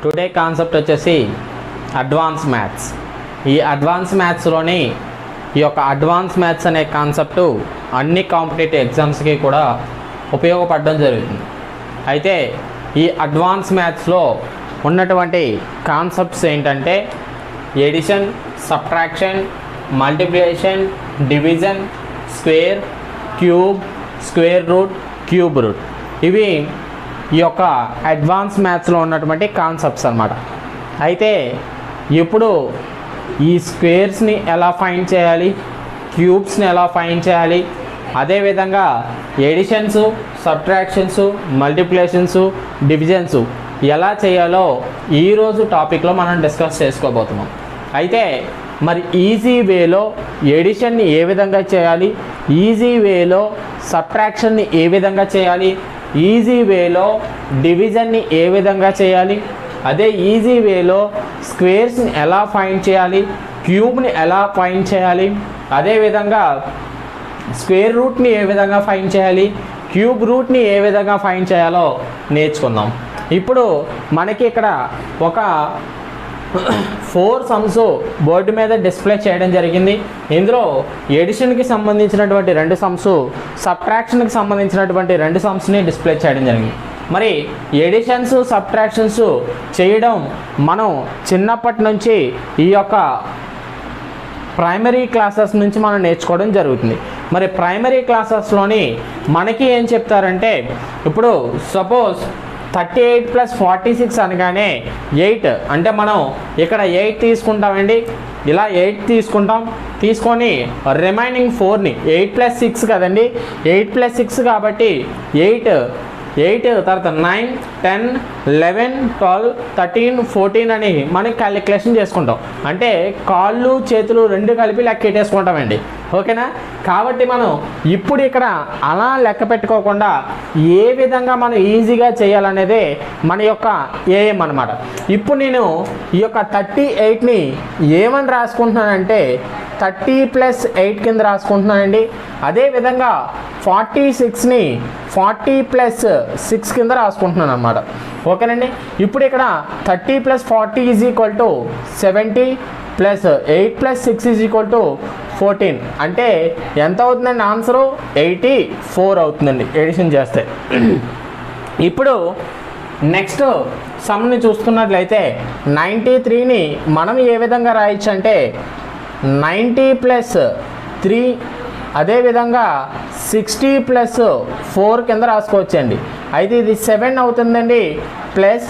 Today concept వచ్చేసి advance maths. ఈ advance మ్యాథ్స్లోని ఈ యొక్క అడ్వాన్స్ మ్యాథ్స్ అనే కాన్సెప్టు అన్ని కాంపిటేటివ్ ఎగ్జామ్స్కి కూడా ఉపయోగపడడం జరుగుతుంది. అయితే ఈ అడ్వాన్స్ మ్యాథ్స్లో ఉన్నటువంటి కాన్సెప్ట్స్ ఏంటంటే addition, subtraction, multiplication, division, square, cube, square root, cube root. ఇవి ఈ యొక్క అడ్వాన్స్ మ్యాథ్స్లో ఉన్నటువంటి కాన్సెప్ట్స్ అన్నమాట. అయితే ఇప్పుడు ఈ స్క్వేర్స్ని ఎలా ఫైండ్ చేయాలి, క్యూబ్స్ని ఎలా ఫైండ్ చేయాలి, అదేవిధంగా ఎడిషన్స్, సబ్ట్రాక్షన్స్, మల్టిప్లికేషన్స్, డివిజన్స్ ఎలా చేయాలో ఈరోజు టాపిక్లో మనం డిస్కస్ చేసుకోబోతున్నాం. అయితే మరి ఈజీ వేలో ఎడిషన్ని ఏ విధంగా చేయాలి, ఈజీ వేలో సబ్ట్రాక్షన్ని ఏ విధంగా చేయాలి, ఈజీ వేలో డివిజన్ని ఏ విధంగా చేయాలి, అదే ఈజీ వేలో స్క్వేర్స్ని ఎలా ఫైండ్ చేయాలి, క్యూబ్ని ఎలా ఫైండ్ చేయాలి, అదేవిధంగా స్క్వేర్ రూట్ని ఏ విధంగా ఫైండ్ చేయాలి, క్యూబ్ రూట్ని ఏ విధంగా ఫైండ్ చేయాలో నేర్చుకుందాం. ఇప్పుడు మనకి ఇక్కడ ఒక 4 సమ్స్ బోర్డు మీద డిస్ప్లే చేయడం జరిగింది. ఇందులో ఎడిషన్కి సంబంధించినటువంటి 2 సమ్స్, సబ్ట్రాక్షన్కి సంబంధించినటువంటి 2 సమ్స్ని డిస్ప్లే చేయడం జరిగింది. మరి ఎడిషన్స్, సబ్ట్రాక్షన్స్ చేయడం మనం చిన్నప్పటి నుంచి ఈ యొక్క ప్రైమరీ క్లాసెస్ నుంచి మనం నేర్చుకోవడం జరుగుతుంది. మరి ప్రైమరీ క్లాసెస్లోని మనకి ఏం చెప్తారంటే, ఇప్పుడు సపోజ్ 38 + 46 అనగానే 8 అంటే మనం ఇక్కడ 8 తీసుకుంటామండి. ఇలా 8 తీసుకుంటాం, తీసుకొని రిమైనింగ్ 4ని 8 + 6 కదండి, 8 + 6 కాబట్టి 8 తర్వాత 9, 10, 11, 12, 13, 14 అని మనం క్యాలిక్యులేషన్ చేసుకుంటాం. అంటే కాళ్ళు చేతులు 2 కలిపి లెక్క పెట్టేసుకుంటామండి. ఓకేనా? కాబట్టి మనం ఇప్పుడు ఇక్కడ అలా లెక్క పెట్టుకోకుండా ఏ విధంగా మనం ఈజీగా చేయాలనేదే మన యొక్క ఏఎం అన్నమాట. ఇప్పుడు నేను ఈ యొక్క 38ని ఏమని రాసుకుంటున్నానంటే 30 + 8 కింద రాసుకుంటున్నానండి. అదేవిధంగా 46ని 40 + 6 కింద రాసుకుంటున్నాను అన్నమాట. ఓకేనండి? ఇప్పుడు ఇక్కడ 30 + 40 = 70 + 8 + 6 = 14. అంటే ఎంత అవుతుందండి ఆన్సరు? 84 అవుతుందండి ఎడిషన్ చేస్తే. ఇప్పుడు నెక్స్ట్ సమ్ని చూసుకున్నట్లయితే 93ని మనం ఏ విధంగా రాయొచ్చు అంటే 90 + 3 అదేవిధంగా 60 + 4 కింద రాసుకోవచ్చండి. అయితే ఇది 7 అవుతుందండి. ప్లస్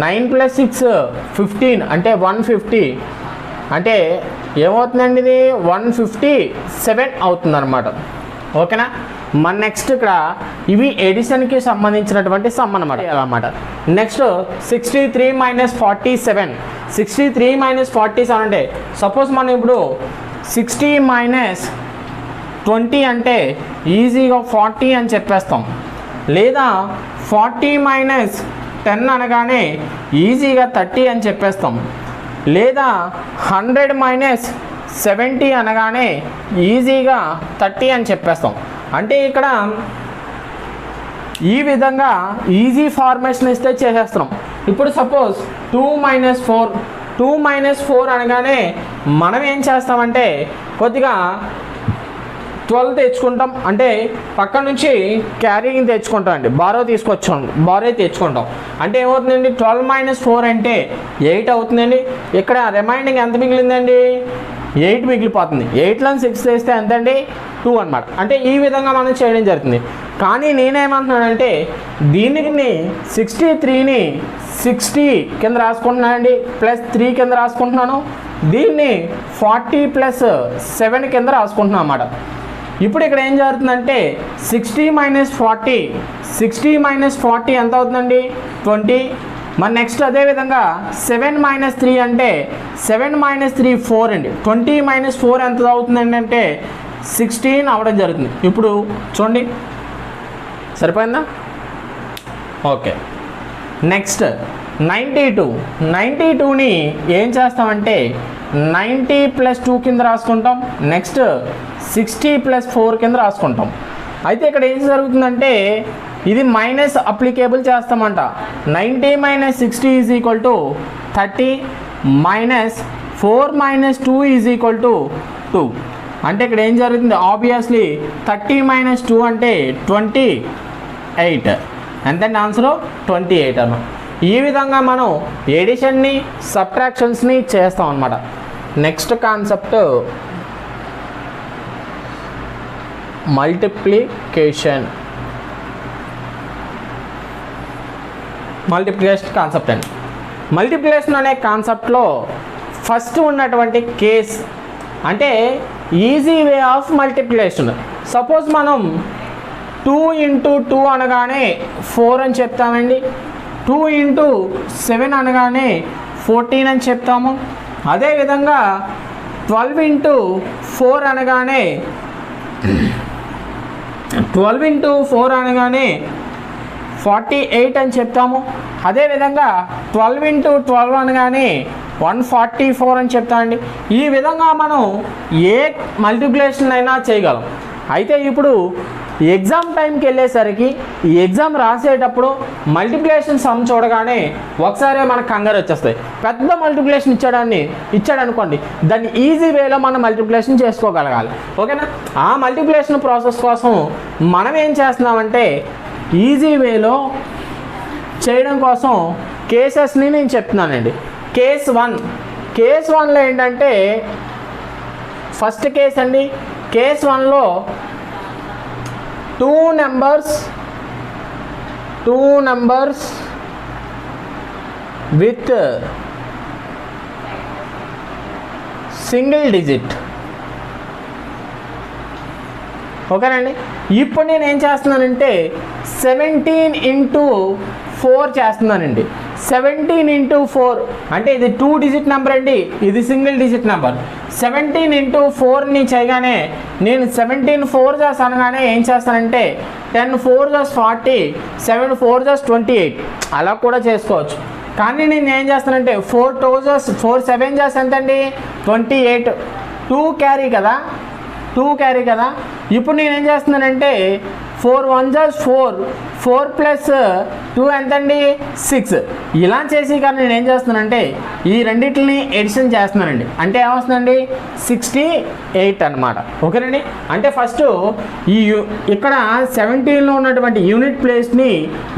9 + 6 15 అంటే 150. అంటే ఏమవుతుందండి ఇది 157 అవుతుంది అనమాట. ఓకేనా? మన నెక్స్ట్ ఇక్కడ ఇవి ఎడిషన్కి సంబంధించినటువంటి సమ్ అన్నమాట. నెక్స్ట్ 63 - 47. 63 - 47 అంటే సపోజ్ మనం ఇప్పుడు 60 - 20 అంటే ఈజీగా 40 అని చెప్పేస్తాం. లేదా 40 - 10 అనగానే ఈజీగా 30 అని చెప్పేస్తాం. లేదా 100 - 70 అనగానే ఈజీగా 30 అని చెప్పేస్తాం. అంటే ఇక్కడ ఈ విధంగా ఈజీ ఫార్మేషన్ ఇస్తే చేసేస్తున్నాం. ఇప్పుడు సపోజ్ 2 - 4 అనగానే మనం ఏం చేస్తామంటే కొద్దిగా 12 తెచ్చుకుంటాం. అంటే పక్క నుంచి క్యారీయింగ్ తెచ్చుకుంటాం అండి, బారో తెచ్చుకుంటాం. అంటే ఏమవుతుందండి 12 - 4 అంటే 8 అవుతుందండి. ఇక్కడ రిమైనింగ్ ఎంత మిగిలిందండి? 8 మిగిలిపోతుంది. 8లో 6 వేస్తే ఎంతండి? 2 అనమాట. అంటే ఈ విధంగా మనం చేయడం జరుగుతుంది. కానీ నేనేమంటున్నానంటే దీనికి 63ని 60 కింద రాసుకుంటున్నానండి, +3 కింద రాసుకుంటున్నాను. దీన్ని 40 + 7 కింద రాసుకుంటున్నాను అన్నమాట. ఇప్పుడు ఇక్కడ ఏం జరుగుతుందంటే 60 - 40 ఎంత అవుతుందండి? 20. మరి నెక్స్ట్ అదేవిధంగా 7 - 3 అంటే 7 - 3 4 అండి. 20 - 4 ఎంత అవుతుందండి అంటే 16 అవ్వడం జరుగుతుంది. ఇప్పుడు చూడండి, సరిపోయిందా? ఓకే. నెక్స్ట్ 92ని ఏం చేస్తామంటే 90 + 2 కింద రాసుకుంటాం. నెక్స్ట్ 60 + 4 కింద రాసుకుంటాం. అయితే ఇక్కడ ఏం జరుగుతుందంటే ఇది మైనస్ అప్లికేబుల్ చేస్తామంట. 90 - 60 = 30 మైనస్ 4 - 2 = 2. అంటే ఇక్కడ ఏం జరుగుతుంది, ఆబ్వియస్లీ 30 - 2 అంటే 28. ఎంతంటే ఆన్సర్ 28 అన్న. ఈ విధంగా మనం ఎడిషన్ని సబ్ట్రాక్షన్స్ని చేస్తాం అన్నమాట. నెక్స్ట్ కాన్సెప్ట్ మల్టిప్లికేషన్ కాన్సెప్ట్ అండి. మల్టిప్లికేషన్ అనే కాన్సెప్ట్లో ఫస్ట్ ఉన్నటువంటి కేస్ అంటే easy way of multiplication. Suppose మనం 2 × 2 అనగానే 4 అని చెప్తామండి. 2 × 7 అనగానే 14 అని చెప్తాము. అదేవిధంగా 12 × 4 అనగానే 48 అని చెప్తాము. అదేవిధంగా 12 × 12 అనగానే 144 అని చెప్తామండి. ఈ విధంగా మనం ఏ మల్టిప్లికేషన్ అయినా చేయగలం. అయితే ఇప్పుడు ఎగ్జామ్ టైంకి వెళ్ళేసరికి ఈ ఎగ్జామ్ రాసేటప్పుడు మల్టిప్లికేషన్ సమ్ చూడగానే ఒకసారి మనకు కంగారు వచ్చేస్తాయి. పెద్ద మల్టిప్లికేషన్ ఇచ్చాడనుకోండి, దాన్ని ఈజీ వేలో మనం మల్టిప్లికేషన్ చేసుకోగలగాలి. ఓకేనా? ఆ మల్టిప్లికేషన్ ప్రాసెస్ కోసం మనం ఏం చేస్తున్నామంటే ఈజీ వేలో చేయడం కోసం కేసెస్ని నేను చెప్తున్నానండి. కేస్ 1లో ఏంటంటే ఫస్ట్ కేస్ అండి. కేస్ 1లో 2 numbers with single digit. ఓకేనండి. ఇప్పుడు నేను ఏం చేస్తున్నానంటే 17 × 4 చేస్తున్నానండి. 17 × 4 అంటే ఇది 2 డిజిట్ నెంబర్ అండి, ఇది సింగిల్ డిజిట్ నెంబర్. 17 × 4ని చేయగానే నేను 17 4s అనగానే ఏం చేస్తానంటే 10 4s 40, 7 4s 28 అలా కూడా చేసుకోవచ్చు. కానీ నేను ఏం చేస్తానంటే 4 7s ఎంతండి 28, 2 క్యారీ కదా. ఇప్పుడు నేను ఏం చేస్తున్నానంటే 4 1s 4, 4 + 2 ఎంతండి 6. ఇలా చేసి కానీ నేను ఏం చేస్తున్నానంటే ఈ రెండింటిని ఎడిషన్ చేస్తున్నానండి. అంటే ఏమొస్తుందండి 68 అనమాట. ఓకేనండి. అంటే ఫస్ట్ ఇక్కడ 17లో ఉన్నటువంటి యూనిట్ ప్లేస్ని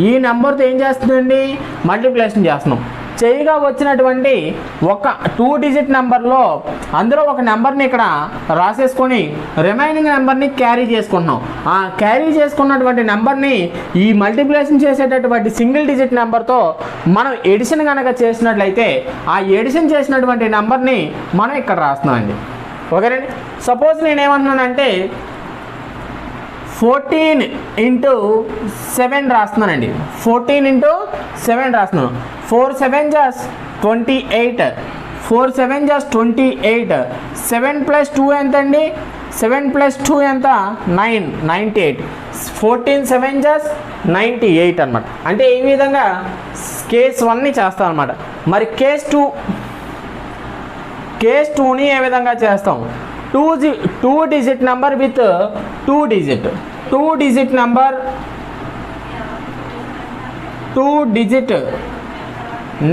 ఈ నెంబర్తో ఏం చేస్తుందండి మల్టిప్లికేషన్ చేస్తున్నాం. చేయగా వచ్చినటువంటి ఒక 2 డిజిట్ నెంబర్లో అందులో ఒక నెంబర్ని ఇక్కడ రాసేసుకొని రిమైనింగ్ నెంబర్ని క్యారీ చేసుకుంటున్నాం. ఆ క్యారీ చేసుకున్నటువంటి నెంబర్ని ఈ మల్టిప్లికేషన్ చేసేటటువంటి సింగిల్ డిజిట్ నెంబర్తో మనం ఎడిషన్ కనుక చేసినట్లయితే ఆ ఎడిషన్ చేసినటువంటి నెంబర్ని మనం ఇక్కడ రాస్తున్నామండి. ఓకేనండి. సపోజ్ నేనేమంటున్నానంటే 14 × 7 రాస్తున్నానండి. 14 × 7 రాస్తున్నాను. 4 7s 28, 4 7s 28, 7 + 2 ఎంత అండి 7 + 2 ఎంత 9, 98, 14 7s 98 అనమాట. అంటే ఈ విధంగా కేస్ 1ని చేస్తాం అనమాట. మరి కేస్ 2ని ఏ విధంగా చేస్తాం? 2 digit number with 2 digit number 2 digit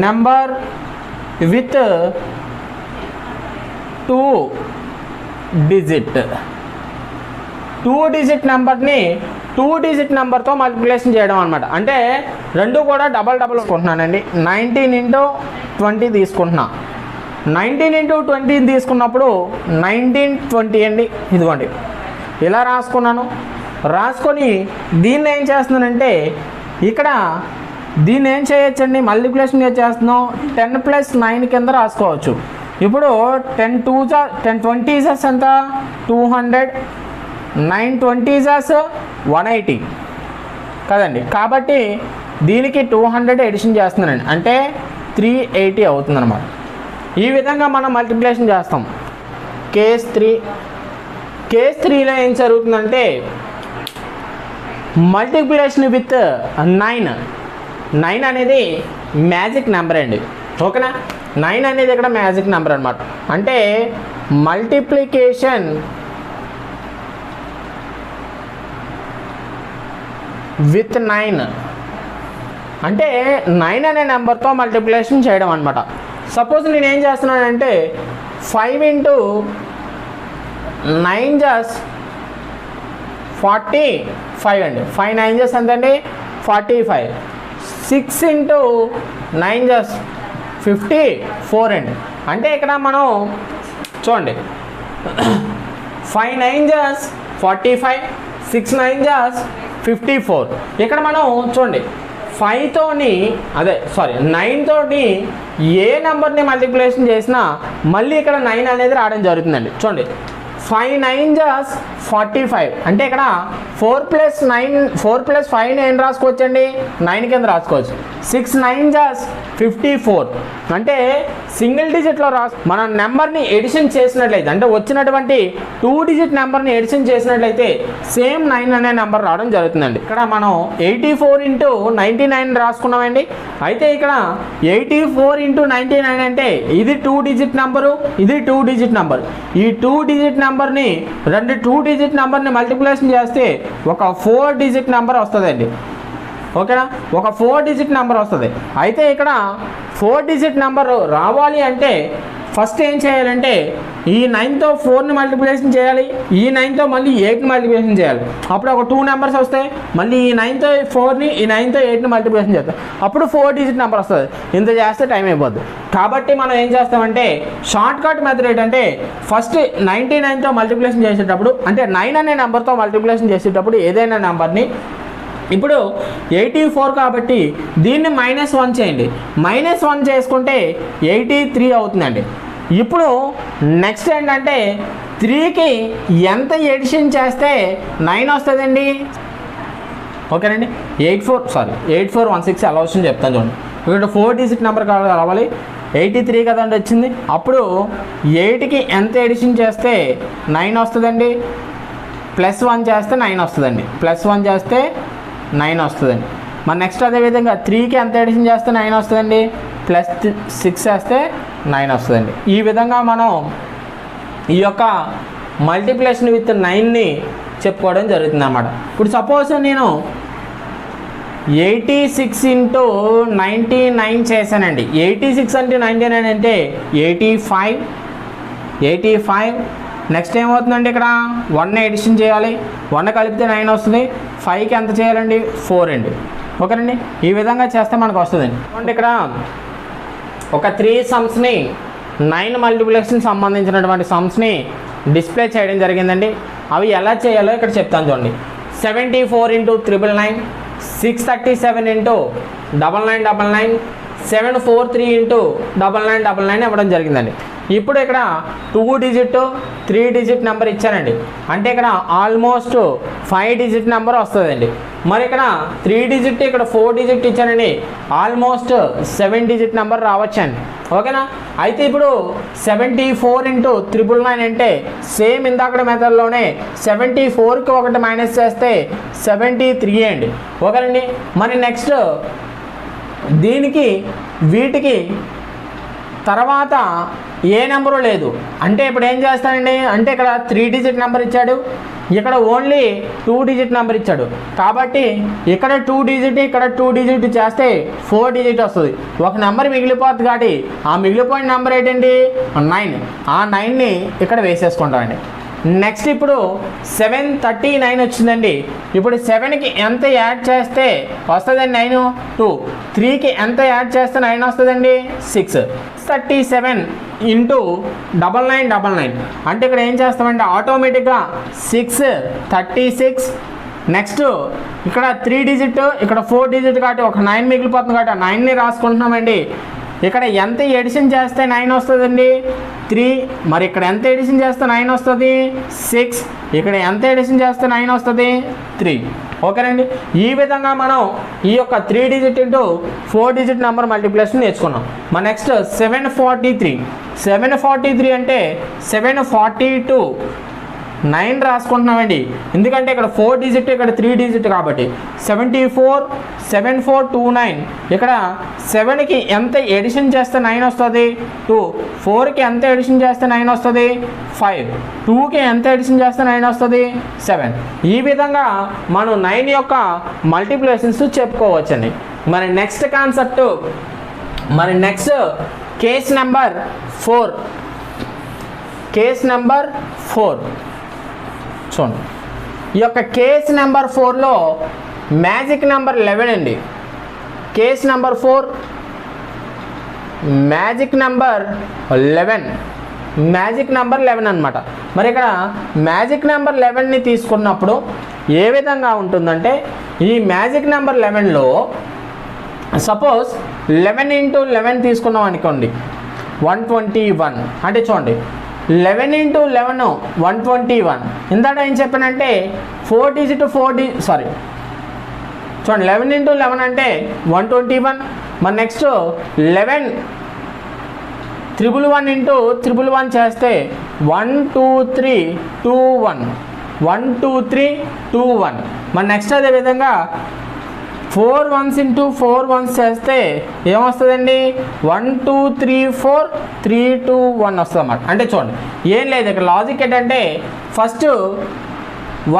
number with 2 digit నెంబర్ని 2 డిజిట్ నెంబర్తో మల్టిప్లికేషన్ చేయడం అనమాట. అంటే రెండు కూడా డబల్ తీసుకుంటున్నానండి. 19 × 20 తీసుకుంటున్నా. 19 × 20 తీసుకున్నప్పుడు 19 20 అండి. ఇదిగోండి ఇలా రాసుకొని దీన్ని ఏం చేస్తున్నానంటే ఇక్కడ దీన్ని ఏం చేయొచ్చండి మల్టిప్లికేషన్ చేస్తున్నాం 10 + 9 కింద రాసుకోవచ్చు. ఇప్పుడు 10 20s ఎంత 200, 9 20s 180 కదండి. కాబట్టి దీనికి 200 ఎడిషన్ చేస్తున్నానండి. అంటే 380 అవుతుంది అనమాట. ఈ విధంగా మనం మల్టిప్లికేషన్ చేస్తాం. కేస్ 3లో ఏం జరుగుతుందంటే మల్టిప్లికేషన్ విత్ 9 అనేది మ్యాజిక్ నెంబర్ అండి. ఓకేనా? 9 అనేది ఇక్కడ మ్యాజిక్ నెంబర్ అనమాట. అంటే మల్టిప్లికేషన్ విత్ 9 అంటే 9 అనే నెంబర్తో మల్టిప్లికేషన్ చేయడం అనమాట. సపోజ్ నేను ఏం చేస్తున్నానంటే 5 ఇంటూ 9 జస్ట్ 45 అండి. 5 9 జస్ట్ ఎంతండి 45. 6 ఇంటూ 9 జస్ట్ 54 అండి. అంటే ఇక్కడ మనం చూడండి 5 9 జస్ట్ 45, 6 9 జస్ట్ 54. ఇక్కడ మనం చూడండి 9 తోటి ఏ నెంబర్ని మల్టిప్లికేషన్ చేసినా మళ్ళీ ఇక్కడ 9 అనేది రావడం జరుగుతుందండి. చూడండి 5 9 జస్ట్ 45 అంటే ఇక్కడ 4 ప్లస్ 5 ఏం రాసుకోవచ్చండి 9 కింద రాసుకోవచ్చు. 6 9 జస్ట్ 54 అంటే సింగిల్ డిజిట్లో మన నెంబర్ని ఎడిషన్ చేసినట్లయితే అంటే వచ్చినటువంటి 2 డిజిట్ నెంబర్ని ఎడిషన్ చేసినట్లయితే సేమ్ 9 అనే నెంబర్ రావడం జరుగుతుందండి. ఇక్కడ మనం 84 ఇంటూ 99 రాసుకున్నామండి. అయితే ఇక్కడ 84 ఇంటూ 99 అంటే ఇది 2 డిజిట్ నెంబరు, ఇది 2 డిజిట్ నెంబర్. ఈ 2 డిజిట్ నెంబర్ని 2 డిజిట్ నెంబర్ని మల్టిప్లికేషన్ చేస్తే ఒక 4 డిజిట్ నెంబర్ వస్తుందండి. ఓకేనా, ఒక 4 డిజిట్ నెంబర్ వస్తుంది. అయితే ఇక్కడ 4 డిజిట్ నెంబర్ రావాలి అంటే ఫస్ట్ ఏం చేయాలంటే ఈ 9తో 4ని మల్టిప్లికేషన్ చేయాలి, ఈ 9తో మళ్ళీ 8ని మల్టిప్లికేషన్ చేయాలి. అప్పుడు ఒక 2 నెంబర్స్ వస్తాయి. మళ్ళీ ఈ 9తో 4ని ఈ 9తో 8ని మల్టిప్లికేషన్ చేస్తాం. అప్పుడు 4 డిజిట్ నెంబర్ వస్తుంది. ఇంత చేస్తే టైం అయిపోద్ది. కాబట్టి మనం ఏం చేస్తామంటే షార్ట్ కట్ మెథడ్ ఏంటంటే ఫస్ట్ 99తో మల్టిప్లికేషన్ చేసేటప్పుడు అంటే 9 అనే నెంబర్తో మల్టిప్లికేషన్ చేసేటప్పుడు ఏదైనా నెంబర్ని ఇప్పుడు 84 కాబట్టి దీన్ని -1 చేయండి. -1 చేసుకుంటే 83 అవుతుందండి. ఇప్పుడు నెక్స్ట్ ఏంటంటే 3కి ఎంత ఎడిషన్ చేస్తే 9 వస్తుందండి. ఓకేనండి 8416 ఎలా వస్తుందో చెప్తాను చూడండి. ఇక్కడ 4 డిజిట్ నెంబర్ కావాలి, 83 కదండి వచ్చింది. అప్పుడు 8కి ఎంత ఎడిషన్ చేస్తే 9 వస్తుందండి. +1 చేస్తే 9 వస్తుందండి. +1 చేస్తే 9 వస్తుందండి. మరి నెక్స్ట్ అదేవిధంగా 3కి ఎంత ఎడిషన్ చేస్తే 9 వస్తుందండి. +6 చేస్తే 9 వస్తుందండి. ఈ విధంగా మనం ఈ యొక్క మల్టిప్లికేషన్ విత్ 9ని చెప్పుకోవడం జరుగుతుంది అన్నమాట. ఇప్పుడు సపోజ్ నేను 86 ఇంటూ 99 చేశానండి. 86 అంటే 99 అంటే 85. నెక్స్ట్ ఏమవుతుందండి ఇక్కడ 1 ఎడిషన్ చేయాలి. 1 కలిపితే 9 వస్తుంది. 5కి ఎంత చేయాలండి 4 అండి. ఓకేనండి ఈ విధంగా చేస్తే మనకు వస్తుందండి. అంటే ఇక్కడ ఒక 3 సమ్స్ని 9 మల్టిప్లికేషన్ సంబంధించినటువంటి సమ్స్ని డిస్ప్లే చేయడం జరిగిందండి. అవి ఎలా చేయాలో ఇక్కడ చెప్తాను చూడండి. 74 ఇంటూ 999, 637 ఇంటూ 9999, 743 ఇంటూ 9999 ఇవ్వడం జరిగిందండి. ఇప్పుడు ఇక్కడ 2 డిజిట్ 3 డిజిట్ నెంబర్ ఇచ్చానండి. అంటే ఇక్కడ ఆల్మోస్ట్ 5 డిజిట్ నెంబర్ వస్తుందండి. మరి ఇక్కడ 3 డిజిట్ ఇక్కడ 4 డిజిట్ ఇచ్చానండి. ఆల్మోస్ట్ 7 డిజిట్ నెంబర్ రావచ్చండి. ఓకేనా. అయితే ఇప్పుడు 74 ఇంటూ 999 అంటే సేమ్ ఇందాక మెథడ్లోనే 74కి ఒకటి మైనస్ చేస్తే 73 అండి. ఓకేనండి. మరి నెక్స్ట్ దీనికి వీటికి తర్వాత ఏ నెంబరు లేదు. అంటే ఇప్పుడు ఏం చేస్తానండి అంటే ఇక్కడ 3 డిజిట్ నెంబర్ ఇచ్చాడు, ఇక్కడ ఓన్లీ 2 డిజిట్ నెంబర్ ఇచ్చాడు. కాబట్టి ఇక్కడ 2 డిజిట్ ఇక్కడ 2 డిజిట్ చేస్తే 4 డిజిట్ వస్తుంది. ఒక నెంబర్ మిగిలిపోతుంది కాబట్టి ఆ మిగిలిపోయిన నెంబర్ ఏంటండి 9. ఆ 9ని ఇక్కడ వేసేసుకుంటామండి. నెక్స్ట్ ఇప్పుడు 739 వచ్చిందండి. ఇప్పుడు 7కి ఎంత యాడ్ చేస్తే వస్తుందండి 9? 2. 3కి ఎంత యాడ్ చేస్తే 9 వస్తుందండి 6. 37 ఇంటూ 9999 అంటే ఇక్కడ ఏం చేస్తామంటే ఆటోమేటిక్గా 636. నెక్స్ట్ ఇక్కడ 3 డిజిట్ ఇక్కడ 4 డిజిట్ కాబట్టి ఒక 9 మిగిలిపోతుంది కాబట్టి ఆ 9ని రాసుకుంటున్నామండి. ఇక్కడ ఎంత ఎడిషన్ చేస్తే 9 వస్తుందండి 3. మరి ఇక్కడ ఎంత ఎడిషన్ చేస్తే 9 వస్తుంది 6. ఇక్కడ ఎంత ఎడిషన్ చేస్తే 9 వస్తుంది 3. ఓకేనండి. ఈ విధంగా మనం ఈ యొక్క 3 digit into 4 digit number multiplication నేర్చుకున్నాం. మన నెక్స్ట్ 743 అంటే 742 9 రాసుకుంటున్నామండి, ఎందుకంటే ఇక్కడ 4 డిజిట్ ఇక్కడ 3 డిజిట్ కాబట్టి 74 7429. ఇక్కడ 7కి ఎంత ఎడిషన్ చేస్తే 9 వస్తుంది 2, 4కి ఎంత ఎడిషన్ చేస్తే 9 వస్తుంది 5, 2కి ఎంత ఎడిషన్ చేస్తే 9 వస్తుంది 7. ఈ విధంగా మనం 9 యొక్క మల్టిప్లికేషన్స్ చెప్పుకోవచ్చండి. మరి నెక్స్ట్ కాన్సెప్ట్, మరి next case number 4. Case number 4 చూడండి. ఈ యొక్క కేస్ నెంబర్ 4లో మ్యాజిక్ నెంబర్ 11 అండి. Case number 4 magic number 11, magic number 11 అనమాట. మరి ఇక్కడ మ్యాజిక్ నెంబర్ 11ని తీసుకున్నప్పుడు ఏ విధంగా ఉంటుందంటే, ఈ మ్యాజిక్ నెంబర్ 11లో సపోజ్ 11 × 11 తీసుకున్నాం అనుకోండి 121. అంటే చూడండి 11 × 11 121. ఇందాక ఏం చెప్పానంటే 4 డిజిట్ చూడండి 11 × 11 అంటే 121. మరి నెక్స్ట్ 11 111 × 111 చేస్తే 1 2 3 2 1 1 2 3 2 1. మరి నెక్స్ట్ అదేవిధంగా 4 1s × 4 1s చేస్తే ఏమొస్తుందండి 1 2 3 4 3 2 1 వస్తుంది అన్నమాట. అంటే చూడండి ఏం లేదు, ఇక్కడ లాజిక్ ఏంటంటే ఫస్ట్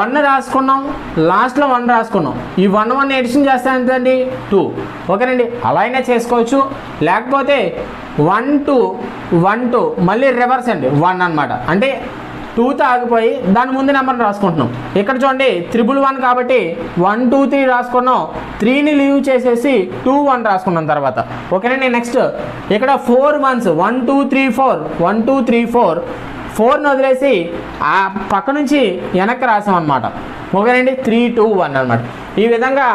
1 రాసుకున్నాం, లాస్ట్లో 1 రాసుకున్నాం, ఈ 1 1 ఎడిషన్ చేస్తే ఎంతండి 2. ఓకేనండి, అలా అయినా చేసుకోవచ్చు. లేకపోతే 1 2 1 2 మళ్ళీ రివర్స్ అండి 1 అనమాట. అంటే 2తో ఆగిపోయి దాని ముందు నెంబర్ని రాసుకుంటున్నాం. ఇక్కడ చూడండి 111 కాబట్టి 1 2 3 రాసుకున్నాం, 3ని లీవ్ చేసేసి 2 1 రాసుకున్నాం తర్వాత. ఓకేనండి, నెక్స్ట్ ఇక్కడ 4 1s 1 2 3 4 1 2 3 4 4ని వదిలేసి ఆ పక్క నుంచి వెనక్కి రాసాం అనమాట. ఓకేనండి, 3 2 1 అనమాట. ఈ విధంగా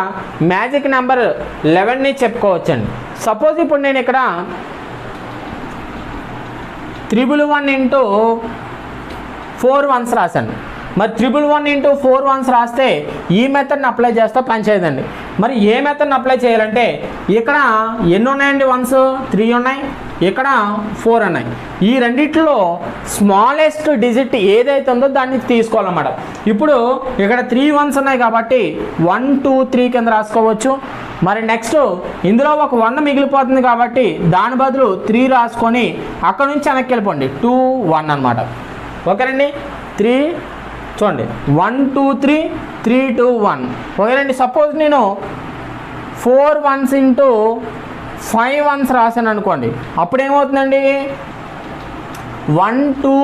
మ్యాజిక్ నెంబర్ 11ని చెప్పుకోవచ్చండి. సపోజ్ ఇప్పుడు నేను ఇక్కడ 111 × 4 1s రాశాను. మరి 111 × 4 1s రాస్తే ఈ మెథడ్ని అప్లై చేస్తే పనిచేయదండి. మరి ఏ మెథడ్ని అప్లై చేయాలంటే ఇక్కడ ఎన్ని ఉన్నాయండి 1s 3 ఉన్నాయి, ఇక్కడ 4 ఉన్నాయి. ఈ రెండిట్లో స్మాలెస్ట్ డిజిట్ ఏదైతే ఉందో దాన్ని తీసుకోవాలన్నమాట. ఇప్పుడు ఇక్కడ 3 1s ఉన్నాయి కాబట్టి 1 2 3 కింద రాసుకోవచ్చు. మరి నెక్స్ట్ ఇందులో ఒక 1 మిగిలిపోతుంది కాబట్టి దాని బదులు 3 రాసుకొని అక్కడ నుంచి వెనక్కి వెళ్ళిపోండి 2 1 అనమాట. ఓకేనండి, 3 చూడండి 1 2 3 3 2 1. ఓకేనండి, సపోజ్ నేను 4 1s × 5 1s రాశాను అనుకోండి, అప్పుడు ఏమవుతుందండి 1 2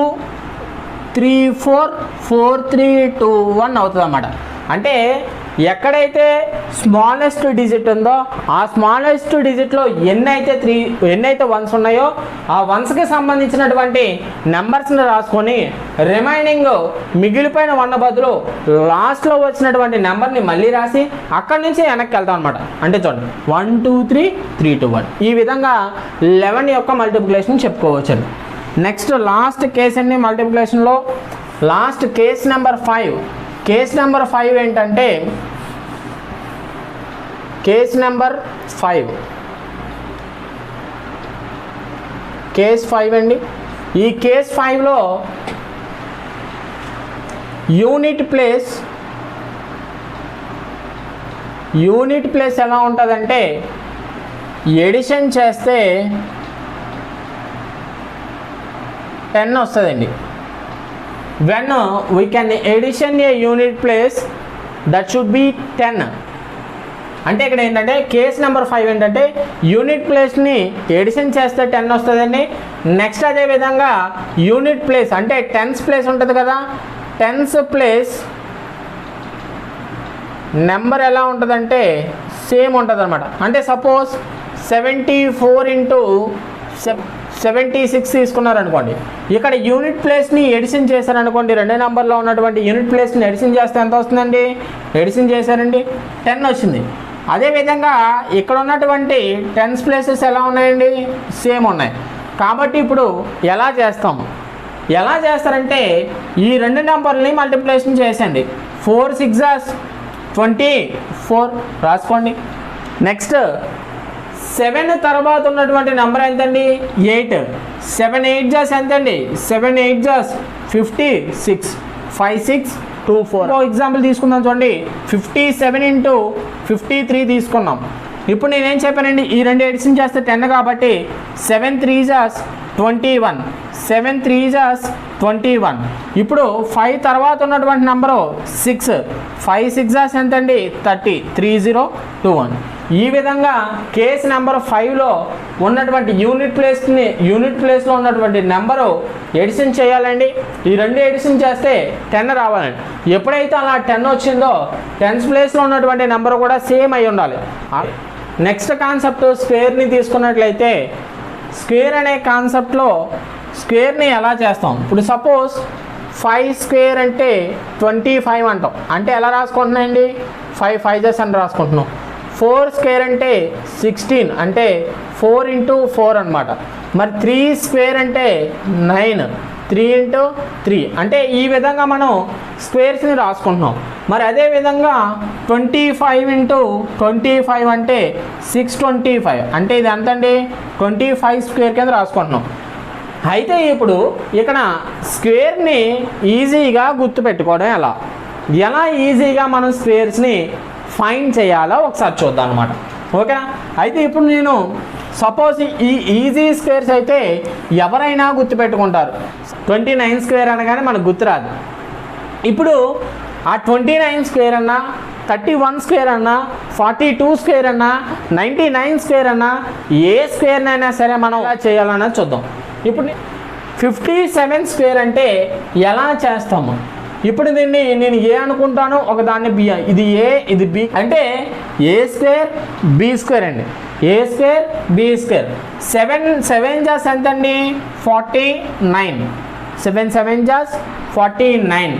3 4 4 3 2 1 అవుతుంది అన్నమాట. అంటే ఎక్కడైతే స్మాలెస్ట్ డిజిట్ ఉందో ఆ స్మాలెస్ట్ డిజిట్లో ఎన్నైతే 1s ఉన్నాయో ఆ 1స్కి సంబంధించినటువంటి నెంబర్స్ని రాసుకొని రిమైనింగ్ మిగిలిపోయిన 1 బదులు లాస్ట్లో వచ్చినటువంటి నెంబర్ని మళ్ళీ రాసి అక్కడి నుంచి వెనక్కి వెళ్తాం అనమాట. అంటే చూడండి 1 2 3 3 2 1. ఈ విధంగా 11 యొక్క మల్టిప్లికేషన్ చెప్పుకోవచ్చండి. నెక్స్ట్ లాస్ట్ కేస్ అండి మల్టిప్లికేషన్లో, last case number 5. Case number 5 ఏంటంటే కేస్ నెంబర్ 5 కేస్ 5 అండి. ఈ కేస్ 5లో యూనిట్ ప్లేస్ ఎలా ఉంటుందంటే ఎడిషన్ చేస్తే 10 వస్తుందండి. when we can addition a unit place that should be 10. అంటే ఇక్కడ ఏంటంటే కేస్ నెంబర్ 5 ఏంటంటే యూనిట్ ప్లేస్ని ఎడిషన్ చేస్తే 10 వస్తుందండి. నెక్స్ట్ అదేవిధంగా యూనిట్ ప్లేస్ అంటే 10s ప్లేస్ ఉంటుంది కదా, 10s ప్లేస్ నెంబర్ ఎలా ఉంటుందంటే సేమ్ ఉంటుంది అనమాట. అంటే సపోజ్ 74 × 76 తీసుకున్నారనుకోండి, ఇక్కడ యూనిట్ ప్లేస్ని ఎడిషన్ చేశారనుకోండి, రెండో నెంబర్లో ఉన్నటువంటి యూనిట్ ప్లేస్ని ఎడిషన్ చేస్తే ఎంత వస్తుందండి, ఎడిషన్ చేశారండి 10 వచ్చింది. అదేవిధంగా ఇక్కడ ఉన్నటువంటి 10s ప్లేసెస్ ఎలా ఉన్నాయండి, సేమ్ ఉన్నాయి. కాబట్టి ఇప్పుడు ఎలా చేస్తారంటే ఈ రెండు నెంబర్ని మల్టిప్లికేషన్ చేసండి. 4 6 24 రాసుకోండి. నెక్స్ట్ 7 తర్వాత ఉన్నటువంటి నెంబర్ ఎంతండి 8. 7 8 ఎంతండి 7 8 56. 5624. ఎగ్జాంపుల్ తీసుకుందాం చూడండి, 57 ఇంటూ 53 తీసుకున్నాం. ఇప్పుడు నేనేం చెప్పానండి, ఈ రెండు ఎడిషన్ చేస్తే 10 కాబట్టి 7 3 21, 7 3 21. ఇప్పుడు 5 తర్వాత ఉన్నటువంటి నెంబరు 6, 5 6 ఎంత అండి 30, 3021. ఈ విధంగా కేస్ నెంబర్ 5లో ఉన్నటువంటి యూనిట్ ప్లేస్లో ఉన్నటువంటి నెంబరు ఎడిషన్ చేయాలండి. ఈ రెండు ఎడిషన్ చేస్తే 10 రావాలండి. ఎప్పుడైతే అలా 10 వచ్చిందో 10th ప్లేస్లో ఉన్నటువంటి నెంబర్ కూడా సేమ్ అయి ఉండాలి. నెక్స్ట్ కాన్సెప్ట్ స్క్వేర్ని తీసుకున్నట్లయితే, స్క్వేర్ అనే కాన్సెప్ట్లో స్క్వేర్ని ఎలా చేస్తాం? ఇప్పుడు సపోజ్ 5 స్క్వేర్ అంటే 25 అంటాం. అంటే ఎలా రాసుకుంటున్నాయండి, 5 5 అని రాసుకుంటున్నాం. 4 స్క్వేర్ అంటే 16, అంటే 4 ఇంటూ 4 అనమాట. మరి 3 స్క్వేర్ అంటే 9, 3 ఇంటూ 3. అంటే ఈ విధంగా మనం స్క్వేర్స్ని రాసుకుంటున్నాం. మరి అదేవిధంగా 25 ఇంటూ 25 అంటే 625, అంటే ఇది ఎంత అండి 25 స్క్వేర్ కింద రాసుకుంటున్నాం. అయితే ఇప్పుడు ఇక్కడ స్క్వేర్ని ఈజీగా గుర్తుపెట్టుకోవడం ఎలా ఈజీగా మనం స్క్వేర్స్ని ఫైండ్ చేయాలో ఒకసారి చూద్దాం అనమాట. ఓకేనా? అయితే ఇప్పుడు నేను సపోజ్ ఈ ఈజీ స్క్వేర్స్ అయితే ఎవరైనా గుర్తుపెట్టుకుంటారు. 29 స్క్వేర్ అనగానే మనకు గుర్తురాదు. ఇప్పుడు ఆ 29 స్క్వేర్ అన్నా, 31 స్క్వేర్ అన్నా, 42 స్క్వేర్ అన్నా, 99 స్క్వేర్ అన్నా, ఏ స్క్వేర్నైనా సరే మనం ఎలా చేయాలన్నది చూద్దాం. ఇప్పుడు 57 స్క్వేర్ అంటే ఎలా చేస్తాము? ఇప్పుడు దీన్ని నేను ఏ అనుకుంటాను, ఒక దాన్ని బి, ఇది ఏ ఇది బి, అంటే ఏ స్క్వేర్ బి స్క్వేర్ అండి. ఏ స్క్వేర్ బి స్క్వేర్. 7 జాస్ ఎంత అండి 49, 7 7 జాస్ 49.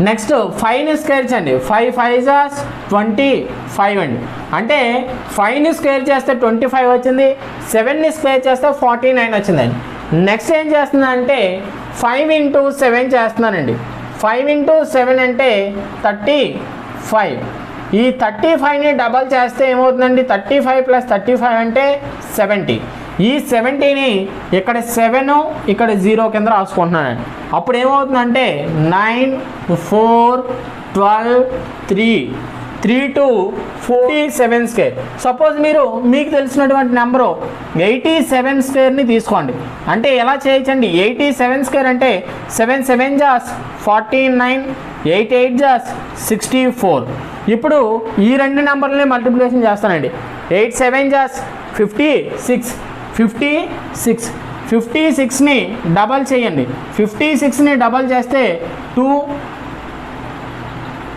నెక్స్ట్ 5ని స్క్వేర్ చేయండి, 5 5 జాస్ 25 అండి. అంటే 5ని స్క్వేర్ చేస్తే 25 వచ్చింది, 7ని స్క్వేర్ చేస్తే 49 వచ్చిందండి. నెక్స్ట్ ఏం చేస్తుందంటే 5 ఇంటూ 7 చేస్తున్నానండి. 5 ఇంటూ 7 అంటే 35. ఈ 35ని డబల్ చేస్తే ఏమవుతుందండి, 35 ప్లస్ 35 అంటే 70. ఈ 70ని ఇక్కడ 7 ఇక్కడ 0 కింద రాసుకుంటున్నానండి. అప్పుడు ఏమవుతుందంటే 9 4 12 3 3 to 47 స్క్వేర్. సపోజ్ మీకు తెలిసినటువంటి నెంబరు 87 స్క్వేర్ని తీసుకోండి. అంటే ఎలా చేయొచ్చండి, 87 స్క్వేర్ అంటే 7 7 జాస్ 49, 8 8 జాస్ 64. ఇప్పుడు ఈ రెండు నెంబర్లని మల్టిప్లికేషన్ చేస్తానండి. 8 7 జాస్ 56, 56ని డబల్ చేయండి. 56ని డబల్ చేస్తే 2,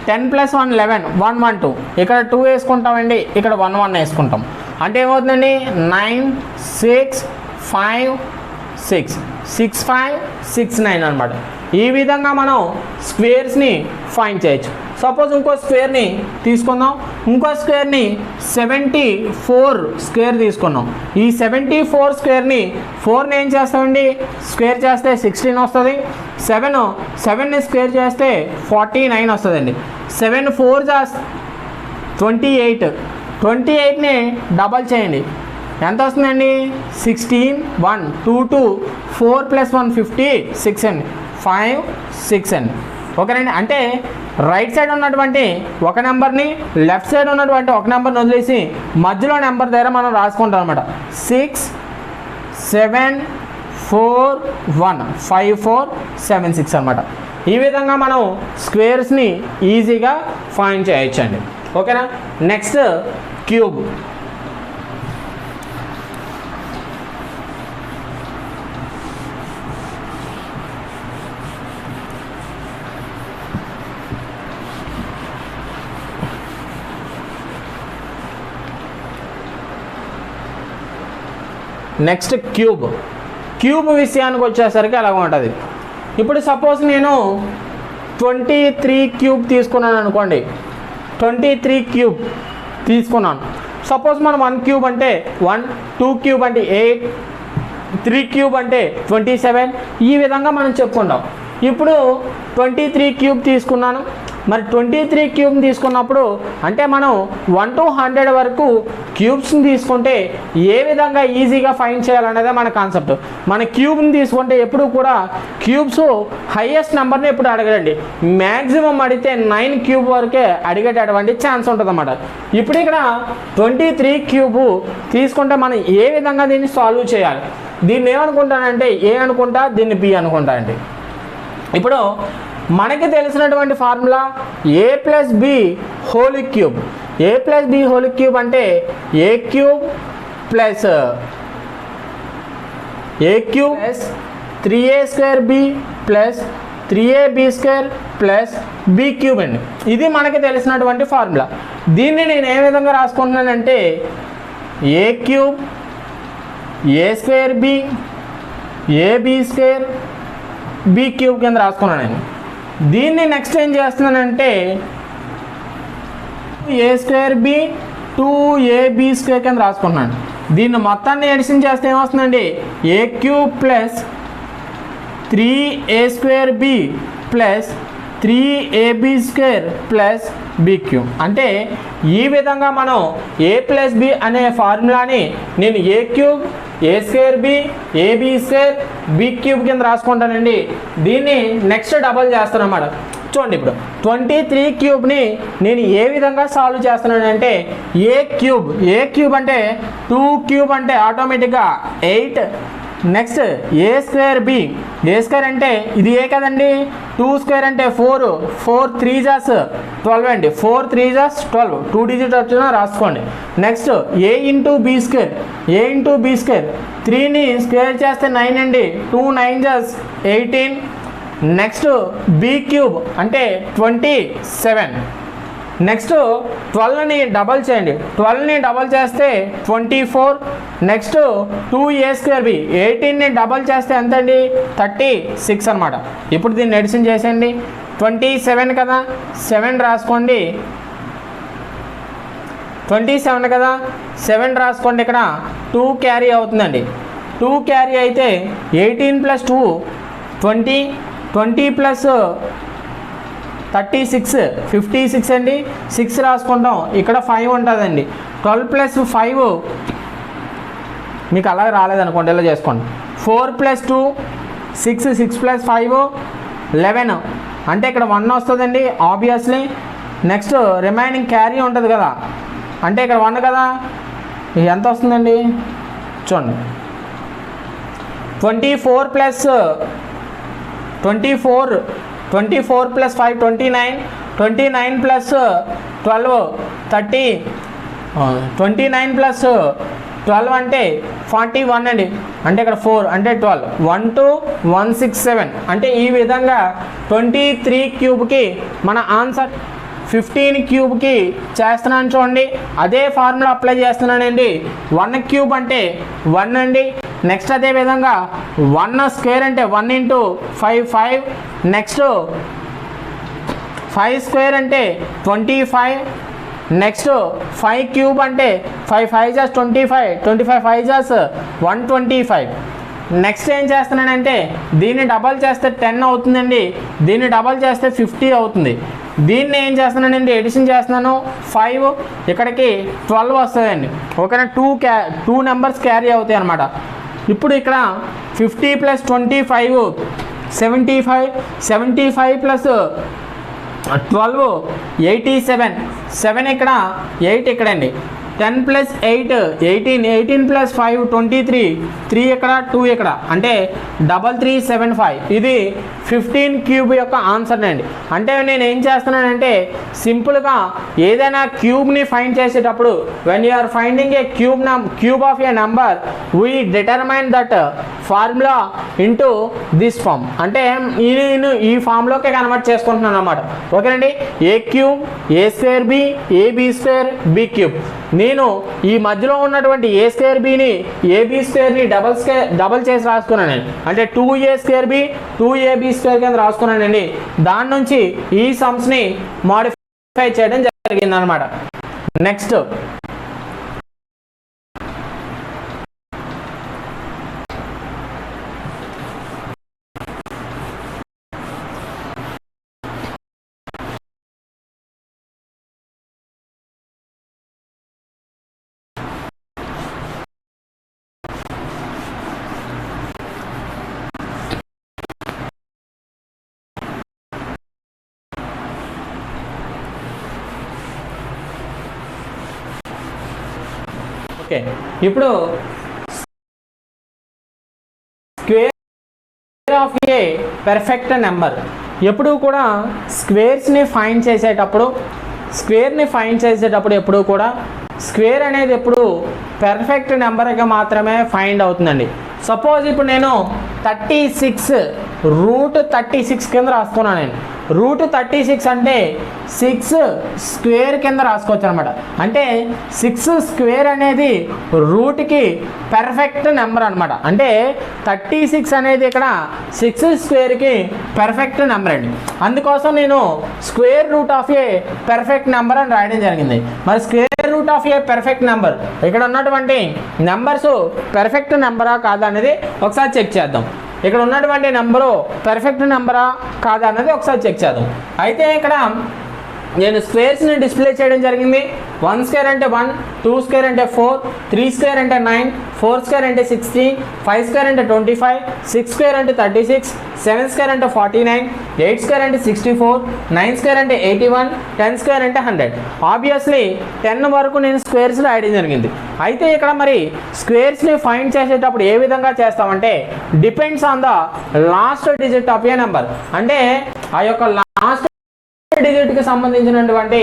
10 + 1 11, 1 1 2. ఇక్కడ 2 వేసుకుంటామండి, ఇక్కడ 1 1 వేసుకుంటాం. అంటే ఏమవుతుందండి 9 6 5 6 6 5 6 9 అనమాట. ఈ విధంగా మనం స్క్వేర్స్ని ఫైండ్ చేయొచ్చు. సపోజ్ ఇంకో స్క్వేర్ని తీసుకుందాం. ఇంకో స్క్వేర్ని 74 స్క్వేర్ తీసుకున్నాం. ఈ 74 స్క్వేర్ని 4ని ఏం చేస్తామండి, స్క్వేర్ చేస్తే 16 వస్తుంది. 7ని స్క్వేర్ చేస్తే 49 వస్తుందండి. 7 4 జాస్ 28, 28ని డబల్ చేయండి, ఎంత వస్తుందండి 16 1 2 2 4 + 1 56 అండి, 5 6 అండి. ఓకేనండి. అంటే రైట్ సైడ్ ఉన్నటువంటి ఒక నెంబర్ని, లెఫ్ట్ సైడ్ ఉన్నటువంటి ఒక నెంబర్ని వదిలేసి మధ్యలో నెంబర్ దగ్గర మనం రాసుకుంటాం అనమాట. 6 7 4 1 5 4 7 6 అనమాట. ఈ విధంగా మనం స్క్వేర్స్ని ఈజీగా ఫైండ్ చేయొచ్చండి. ఓకేనా? Next cube. నెక్స్ట్ క్యూబ్ విషయానికి వచ్చేసరికి అలాగ ఉంటుంది. ఇప్పుడు సపోజ్ నేను 23 క్యూబ్ తీసుకున్నాను అనుకోండి. 23 క్యూబ్ తీసుకున్నాను. సపోజ్ మనం 1 క్యూబ్ అంటే 1, 2 క్యూబ్ అంటే 8, 3 క్యూబ్ అంటే 27. ఈ విధంగా మనం చెప్పుకుంటాం. ఇప్పుడు 23 క్యూబ్ తీసుకున్నాను. మరి 23 క్యూబ్ తీసుకున్నప్పుడు అంటే మనం 1 to 100 వరకు క్యూబ్స్ని తీసుకుంటే ఏ విధంగా ఈజీగా ఫైండ్ చేయాలనేదే మన కాన్సెప్ట్. మన క్యూబ్ని తీసుకుంటే ఎప్పుడు కూడా క్యూబ్స్ హైయెస్ట్ నెంబర్ని ఎప్పుడు అడగండి, మ్యాక్సిమం అడిగితే 9 క్యూబ్ వరకే అడిగేటటువంటి ఛాన్స్ ఉంటుంది అన్నమాట. ఇప్పుడు ఇక్కడ 23 క్యూబ్ తీసుకుంటే మనం ఏ విధంగా దీన్ని సాల్వ్ చేయాలి, దీన్ని ఏమనుకుంటానంటే ఏ అనుకుంటా, దీన్ని బి అనుకుంటా అండి. ఇప్పుడు మనకి తెలిసినటువంటి formula A plus B whole cube. A plus B whole cube అంటే A cube plus 3a square B plus 3ab square plus B cube అండి. ఇది మనకి తెలిసినటువంటి ఫార్ములా. దీన్ని నేను ఏ విధంగా రాసుకుంటున్నానంటే A cube A square B AB square B cube కింద రాసుకున్నాను నేను. దీన్ని నెక్స్ట్ ఏం చేస్తున్నానంటే ఏ స్క్వేర్ బి 2ab స్క్వేర్ కింద రాసుకుంటున్నాను. దీన్ని మొత్తాన్ని ఎడిషన్ చేస్తే ఏమొస్తుందండి A cube plus 3a square B plus 3ab square plus B cube. అంటే ఈ విధంగా మనం ఏ ప్లస్ బి అనే ఫార్ములాని నేను A cube A square B AB square B cube కింద రాసుకుంటానండి. దీన్ని నెక్స్ట్ డబల్ చేస్తాను అన్నమాట. చూడండి ఇప్పుడు 23 క్యూబ్ని నేను ఏ విధంగా సాల్వ్ చేస్తున్నానంటే ఏ క్యూబ్ అంటే 2 క్యూబ్ అంటే ఆటోమేటిక్గా 8. నెక్స్ట్ ఏ స్క్వేర్ బి, ఏ స్క్వేర్ అంటే ఇది ఏ కదండి, 2 స్క్వేర్ అంటే 4 3 జాస్ 12 అండి, 4 3 జాస్ 12, 2 డిజిట్ వచ్చినా రాసుకోండి. నెక్స్ట్ ఏ ఇంటూ బి స్క్వేర్, 3ని స్క్వేర్ చేస్తే 9 అండి, 2 9 జాస్ 18. నెక్స్ట్ బి క్యూబ్ అంటే 27. నెక్స్ట్ 12ని డబల్ చేయండి, 12ని డబల్ చేస్తే 24. నెక్స్ట్ 2a స్క్వేర్ బి 18ని డబల్ చేస్తే ఎంత అండి 36 అనమాట. ఇప్పుడు దీన్ని ఎడిషన్ చేసేయండి. 27 కదా, 7 రాసుకోండి. 27 కదా, 7 రాసుకోండి. ఇక్కడ 2 క్యారీ అవుతుందండి. 2 క్యారీ అయితే 18 ప్లస్ 2 20 ప్లస్ 36 56 అండి. 6 రాసుకుంటాం. ఇక్కడ 5 ఉంటుందండి. 12 ప్లస్ 5 మీకు అలాగే రాలేదనుకోండి, ఇలా చేసుకోండి. 4 ప్లస్ 2 6 ప్లస్ 5 11 అంటే ఇక్కడ 1 వస్తుందండి ఆబ్వియస్లీ. నెక్స్ట్ రిమైనింగ్ క్యారీ ఉంటుంది కదా, అంటే ఇక్కడ 1 కదా, ఎంత వస్తుందండి చూడండి. 24 ప్లస్ 5 29 ప్లస్ 12 30, 29 ప్లస్ 12 అంటే 41 అండి. అంటే ఇక్కడ 4 అంటే 12, 1 2 167. అంటే ఈ విధంగా 23 క్యూబ్కి మన ఆన్సర్ 15 క్యూబ్కి చేస్తున్నాను చూడండి. అదే ఫార్ములా అప్లై చేస్తున్నానండి. 1 క్యూబ్ అంటే 1 అండి. నెక్స్ట్ అదే విధంగా 1 స్క్వేర్ అంటే 1 ఇంటూ 5. నెక్స్ట్ 5 స్క్వేర్ అంటే 25. నెక్స్ట్ 5 క్యూబ్ అంటే 5 5 జాస్ 25 5 జాస్ 125. నెక్స్ట్ ఏం చేస్తున్నానంటే దీన్ని డబల్ చేస్తే 10 అవుతుందండి, దీన్ని డబల్ చేస్తే 50 అవుతుంది. దీన్ని ఏం చేస్తున్నానండి ఎడిషన్ చేస్తున్నాను. 5 ఇక్కడికి 12 వస్తుందండి. ఓకేనా, 2 నెంబర్స్ క్యారీ అవుతాయి అనమాట. ఇప్పుడు ఇక్కడ 50 ప్లస్ 25 75 ప్లస్ 12 87, 7 ఇక్కడ 8 ఇక్కడండి. 10 ప్లస్ 8 18 ప్లస్ 5 23, 3 ఇక్కడ 2 ఇక్కడ, అంటే 3375. ఇది 15 క్యూబ్ యొక్క ఆన్సర్ అండి. అంటే నేను ఏం చేస్తున్నానంటే సింపుల్గా ఏదైనా క్యూబ్ని ఫైండ్ చేసేటప్పుడు when you're finding a cube of a number we determine that formula into this form. అంటే నేను ఈ ఫామ్లోకే కన్వర్ట్ చేసుకుంటున్నాను అన్నమాట. ఓకేనండి, A cube A square B AB square B cube. నేను ఈ మధ్యలో ఉన్నటువంటి ఏ స్క్వేర్ బిని ఏబి స్క్వేర్ని డబల్ చేసి రాసుకున్నానండి. అంటే 2a square B 2ab square కింద రాసుకున్నానండి. దాని నుంచి ఈ సమ్స్ని మాడిఫై చేయడం జరిగింది అనమాట. నెక్స్ట్ ఓకే, ఇప్పుడు square of A perfect number. ఎప్పుడు కూడా స్క్వేర్ని ఫైండ్ చేసేటప్పుడు ఎప్పుడు కూడా స్క్వేర్ అనేది ఎప్పుడు పెర్ఫెక్ట్ నెంబర్గా మాత్రమే ఫైండ్ అవుతుందండి. సపోజ్ ఇప్పుడు నేను 36 కింద రాసుకున్నాను. నేను √36 అంటే 6 స్క్వేర్ కింద రాసుకోవచ్చు అనమాట. అంటే 6 స్క్వేర్ అనేది రూట్కి పెర్ఫెక్ట్ నెంబర్ అనమాట. అంటే 36 అనేది ఇక్కడ 6 స్క్వేర్కి పెర్ఫెక్ట్ నెంబర్ అండి. అందుకోసం నేను square root of A perfect number అని రాయడం జరిగింది. మరి square root of A perfect number, ఇక్కడ ఉన్నటువంటి నెంబర్స్ పెర్ఫెక్ట్ నెంబరా కాదా అనేది ఒకసారి చెక్ చేద్దాం. ఇక్కడ ఉన్నటువంటి నెంబరు పెర్ఫెక్ట్ నెంబరా కాదా అన్నది ఒకసారి చెక్ చేద్దాం. అయితే ఇక్కడ నేను స్క్వేర్స్ని డిస్ప్లే చేయడం జరిగింది. 1 స్క్వేర్ అంటే 1, 2 స్క్వేర్ అంటే 4, 3 స్క్వేర్ అంటే 9, 4 స్క్వేర్ అంటే 16, 5 స్క్వేర్ అంటే 25, 6 స్క్వేర్ అంటే 36, 7 స్క్వేర్ అంటే 49, 8 స్క్వేర్ అంటే 64, 9 స్క్వేర్ అంటే 81, 10 స్క్వేర్ అంటే 100. ఆబ్వియస్లీ 10 వరకు నేను స్క్వేర్స్లో రాయడం జరిగింది. అయితే ఇక్కడ మరి స్క్వేర్స్ని ఫైండ్ చేసేటప్పుడు ఏ విధంగా చేస్తామంటే depends on the last digit of a number. అంటే ఆ యొక్క లాస్ట్ డిజిట్కి సంబంధించినటువంటి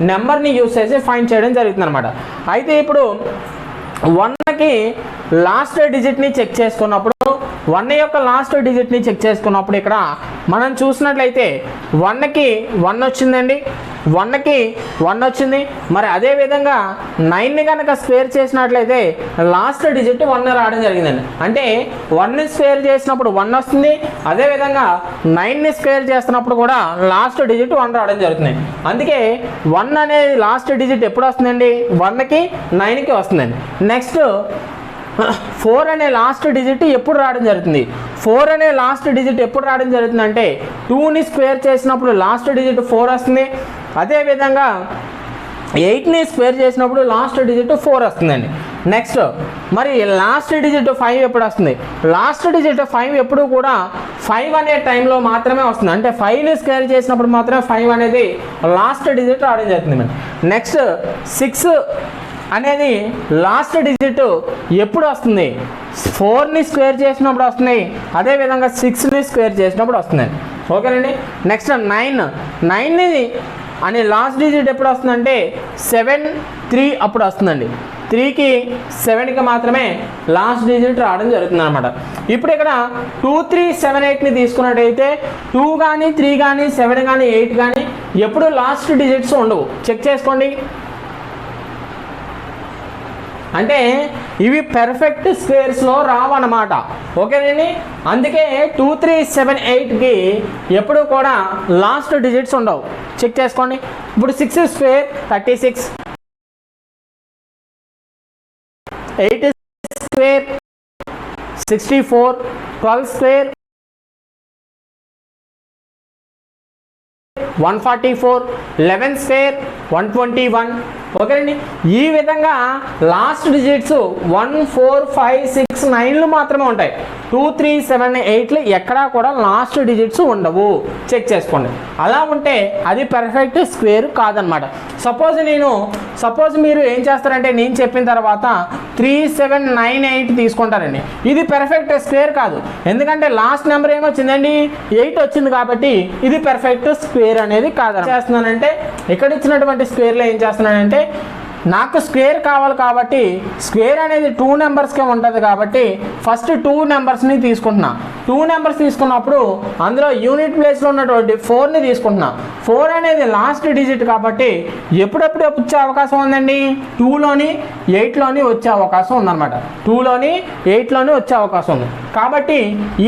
నెంబర్ని యూజ్ చేసి ఫైండ్ చేయడం జరుగుతుంది అనమాట. అయితే ఇప్పుడు 1కి లాస్ట్ డిజిట్ని చెక్ చేసుకున్నప్పుడు 1 యొక్క లాస్ట్ డిజిట్ని చెక్ చేసుకున్నప్పుడు ఇక్కడ మనం చూసినట్లయితే 1కి 1 వచ్చిందండి, 1కి 1 వచ్చింది. మరి అదేవిధంగా 9ని కనుక స్క్వేర్ చేసినట్లయితే లాస్ట్ డిజిట్ 1 రావడం జరిగిందండి. అంటే 1ని స్క్వేర్ చేసినప్పుడు 1 వస్తుంది, అదేవిధంగా 9ని స్క్వేర్ చేస్తున్నప్పుడు కూడా లాస్ట్ డిజిట్ 1 రావడం జరుగుతుంది. అందుకే 1 అనేది లాస్ట్ డిజిట్ ఎప్పుడు వస్తుందండి? 1కి 9కి వస్తుందండి. నెక్స్ట్ 4 అనే లాస్ట్ డిజిట్ ఎప్పుడు రావడం జరుగుతుంది? 4 అనే లాస్ట్ డిజిట్ ఎప్పుడు రావడం జరుగుతుంది అంటే 2ని స్క్వేర్ చేసినప్పుడు లాస్ట్ డిజిట్ 4 వస్తుంది. అదేవిధంగా 8ని స్క్వేర్ చేసినప్పుడు లాస్ట్ డిజిట్ 4 వస్తుందండి. నెక్స్ట్ మరి లాస్ట్ డిజిట్ 5 ఎప్పుడు వస్తుంది? లాస్ట్ డిజిట్ 5 ఎప్పుడు కూడా 5 అనే టైంలో మాత్రమే వస్తుంది. అంటే 5ని స్క్వేర్ చేసినప్పుడు మాత్రమే 5 అనేది లాస్ట్ డిజిట్ రావడం జరుగుతుంది. నెక్స్ట్ 6 అనేది లాస్ట్ డిజిట్ ఎప్పుడు వస్తుంది? 4ని స్క్వేర్ చేసినప్పుడు వస్తుంది, అదేవిధంగా 6ని స్క్వేర్ చేసినప్పుడు వస్తుందండి. ఓకేనండి. నెక్స్ట్ 9ని అనే లాస్ట్ డిజిట్ ఎప్పుడు వస్తుందంటే 7, 3 అప్పుడు వస్తుందండి. 3కి 7కి మాత్రమే లాస్ట్ డిజిట్ రావడం జరుగుతుంది అనమాట. ఇప్పుడు ఇక్కడ 2, 3, 7, 8ని తీసుకున్నట్టయితే 2 కానీ 3 కానీ 7 కానీ 8 కానీ ఎప్పుడు లాస్ట్ డిజిట్స్ ఉండవు. చెక్ చేసుకోండి. అంటే ఇవి పెర్ఫెక్ట్ స్క్వేర్స్లో రావన్నమాట. ఓకేనండి. అందుకే 2, 3, 7, 8కి ఎప్పుడు కూడా లాస్ట్ డిజిట్స్ ఉండవు. చెక్ చేసుకోండి. ఇప్పుడు 6 స్క్వేర్ 36, 8 స్క్వేర్ 64, 12 స్క్వేర్ 144, 11 స్క్వేర్ 121. ఓకేనండి. ఈ విధంగా లాస్ట్ డిజిట్స్ 1, 4, 5, 6, 9లు మాత్రమే ఉంటాయి. 2, 3, 7, 8లు ఎక్కడా కూడా లాస్ట్ డిజిట్స్ ఉండవు. చెక్ చేసుకోండి. అలా ఉంటే అది పెర్ఫెక్ట్ స్క్వేర్ కాదనమాట. సపోజ్ మీరు ఏం చేస్తారంటే నేను చెప్పిన తర్వాత 3, 7, 9, 8 తీసుకుంటారండి. ఇది పెర్ఫెక్ట్ స్క్వేర్ కాదు. ఎందుకంటే లాస్ట్ నెంబర్ ఏమొచ్చిందండి? 8 వచ్చింది. కాబట్టి ఇది పెర్ఫెక్ట్ స్క్వేర్ అనేది కాదు. చేస్తున్నానంటే ఇక్కడ ఇచ్చినటువంటి స్క్వేర్లో ఏం చేస్తున్నానంటే నాకు స్క్వేర్ కావాలి కాబట్టి స్క్వేర్ అనేది 2 నెంబర్స్కే ఉంటుంది. కాబట్టి ఫస్ట్ 2 నెంబర్స్ని తీసుకుంటున్నా. 2 నెంబర్స్ తీసుకున్నప్పుడు అందులో యూనిట్ ప్లేస్లో ఉన్నటువంటి 4ని తీసుకుంటున్నా. 4 అనేది లాస్ట్ డిజిట్ కాబట్టి ఎప్పుడెప్పుడు వచ్చే అవకాశం ఉందండి? 2లోని 8లోని వచ్చే అవకాశం ఉందన్నమాట. 2లోని 8లోని వచ్చే అవకాశం ఉంది. కాబట్టి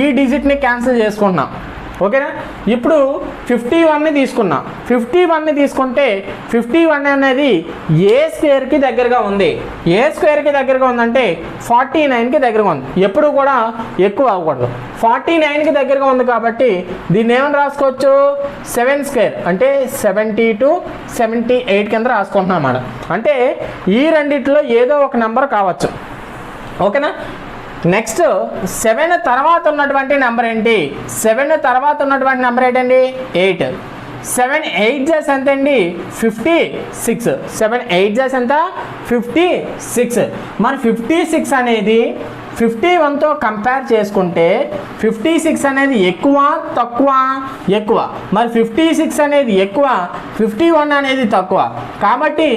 ఈ డిజిట్ని క్యాన్సిల్ చేసుకుంటున్నా. ఓకేనా. ఇప్పుడు 51ని తీసుకున్నా. 51ని తీసుకుంటే 51 అనేది ఏ స్క్వేర్కి దగ్గరగా ఉంది? ఏ స్క్వేర్కి దగ్గరగా ఉందంటే 49కి దగ్గరగా ఉంది. ఎప్పుడు కూడా ఎక్కువ అవ్వకూడదు. 49కి దగ్గరగా ఉంది కాబట్టి దీన్ని ఏమని రాసుకోవచ్చు? 7 స్క్వేర్ అంటే 72, 78 కింద రాసుకుంటున్నాం అన్నమాట. అంటే ఈ రెండిట్లో ఏదో ఒక నెంబర్ కావచ్చు. ఓకేనా. నెక్స్ట్ 7 తర్వాత ఉన్నటువంటి నెంబర్ ఏంటి? 7 తర్వాత ఉన్నటువంటి నెంబర్ ఏంటండి? 8. 7 8 జస్ ఎంత అండి 56. 7 8 జస్ ఎంత 56. మరి 56 అనేది 51తో కంపేర్ చేసుకుంటే 56 అనేది ఎక్కువ తక్కువ? ఎక్కువ. మరి 56 అనేది ఎక్కువ, 51 అనేది తక్కువ. కాబట్టి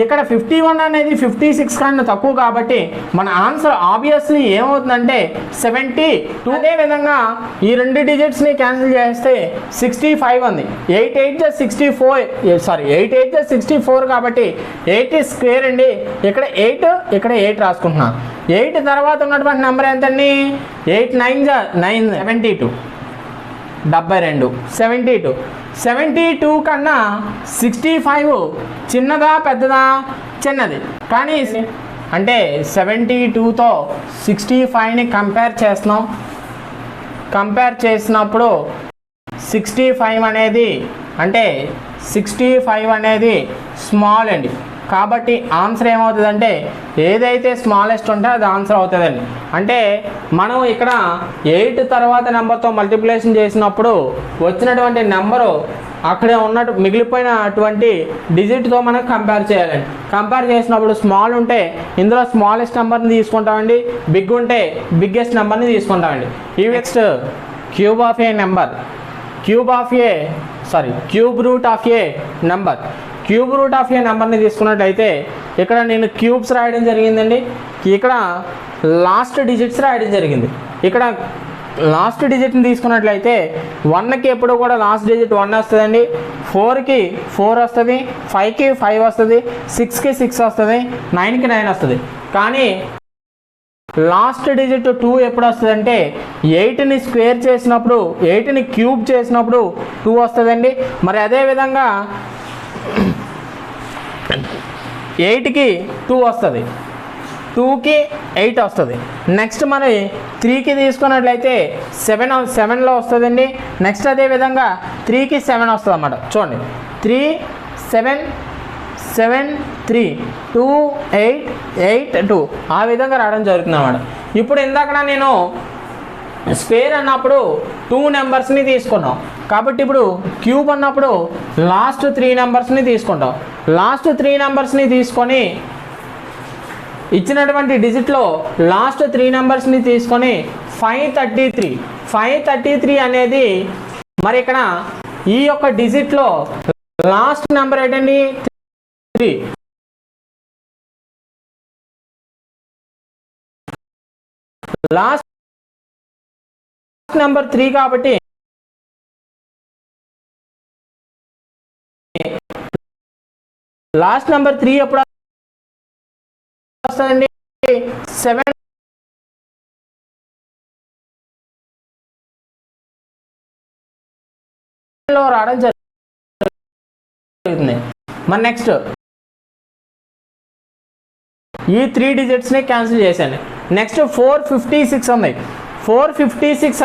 ఇక్కడ 51 అనేది 56 కన్నా తక్కువ కాబట్టి మన ఆన్సర్ ఆబ్వియస్లీ ఏమవుతుందంటే 72. అదేవిధంగా ఈ రెండు డిజిట్స్ని క్యాన్సిల్ చేస్తే 65 ఉంది. 8 8 జస్ 64, సారీ 8 8 జస్ 64 కాబట్టి 8 స్క్వేర్ అండి. ఇక్కడ 8, ఇక్కడ 8 రాసుకుంటున్నాను. 8 తర్వాత ఉన్నటువంటి నెంబర్ ఎంతండి? 8 9 జా 9, 72. 72 72. 72 కన్నా 65 చిన్నదా పెద్దదా? చిన్నది. కానీ అంటే 72తో 65ని కంపేర్ చేస్తున్నాం. కంపేర్ చేసినప్పుడు 65 అనేది అంటే 65 అనేది స్మాల్ అండి. కాబట్టి ఆన్సర్ ఏమవుతుందంటే ఏదైతే స్మాలెస్ట్ ఉంటే అది ఆన్సర్ అవుతుందండి. అంటే మనం ఇక్కడ 8 తర్వాత నెంబర్తో మల్టిప్లికేషన్ చేసినప్పుడు వచ్చినటువంటి నెంబరు అక్కడే ఉన్నట్టు మిగిలిపోయినటువంటి డిజిట్తో మనం కంపేర్ చేయాలండి. కంపేర్ చేసినప్పుడు స్మాల్ ఉంటే ఇందులో స్మాలెస్ట్ నెంబర్ని తీసుకుంటామండి, బిగ్ ఉంటే బిగ్గెస్ట్ నెంబర్ని తీసుకుంటామండి. ఈ next cube of a number, cube root of a number. Cube root of a నెంబర్ని తీసుకున్నట్టయితే ఇక్కడ నేను క్యూబ్స్ రాయడం జరిగిందండి. ఇక్కడ లాస్ట్ డిజిట్స్ రాయడం జరిగింది. ఇక్కడ లాస్ట్ డిజిట్ని తీసుకున్నట్లయితే 1కి ఎప్పుడు కూడా లాస్ట్ డిజిట్ 1 వస్తుందండి, 4కి 4 వస్తుంది, 5కి 5 వస్తుంది, 6కి 6 వస్తుంది, 9కి 9 వస్తుంది. కానీ లాస్ట్ డిజిట్ 2 ఎప్పుడు వస్తుందంటే 8ని స్క్వేర్ చేసినప్పుడు, 8ని క్యూబ్ చేసినప్పుడు 2 వస్తుందండి. మరి అదేవిధంగా 8కి 2 వస్తుంది, 2కి 8 వస్తుంది. నెక్స్ట్ మరి 3కి తీసుకున్నట్లయితే 7లో వస్తుందండి. నెక్స్ట్ అదేవిధంగా 3కి 7 వస్తుంది అన్నమాట. చూడండి 3 7 7 3 2 8 8 2 ఆ విధంగా రావడం జరుగుతుంది అన్నమాట. ఇప్పుడు ఇందాక నేను స్క్వేర్ అన్నప్పుడు 2 నెంబర్స్ని తీసుకున్నాం. కాబట్టి ఇప్పుడు క్యూబ్ అన్నప్పుడు లాస్ట్ 3 నెంబర్స్ని తీసుకుంటాం. లాస్ట్ 3 నెంబర్స్ని తీసుకొని ఇచ్చినటువంటి డిజిట్లో లాస్ట్ 3 నెంబర్స్ని తీసుకొని 533 అనేది మరి ఇక్కడ ఈ యొక్క డిజిట్లో లాస్ట్ నెంబర్ ఏంటండి 3. లాస్ట్ నెంబర్ 3 కాబట్టి లాస్ట్ నెంబర్ 3 ఎప్పుడు వస్తుందండి 7లో రావడం జరుగుతుంది. మరి నెక్స్ట్ ఈ 3 డిజిట్స్ని క్యాన్సిల్ చేశాను. నెక్స్ట్ 456 ఉంది. 456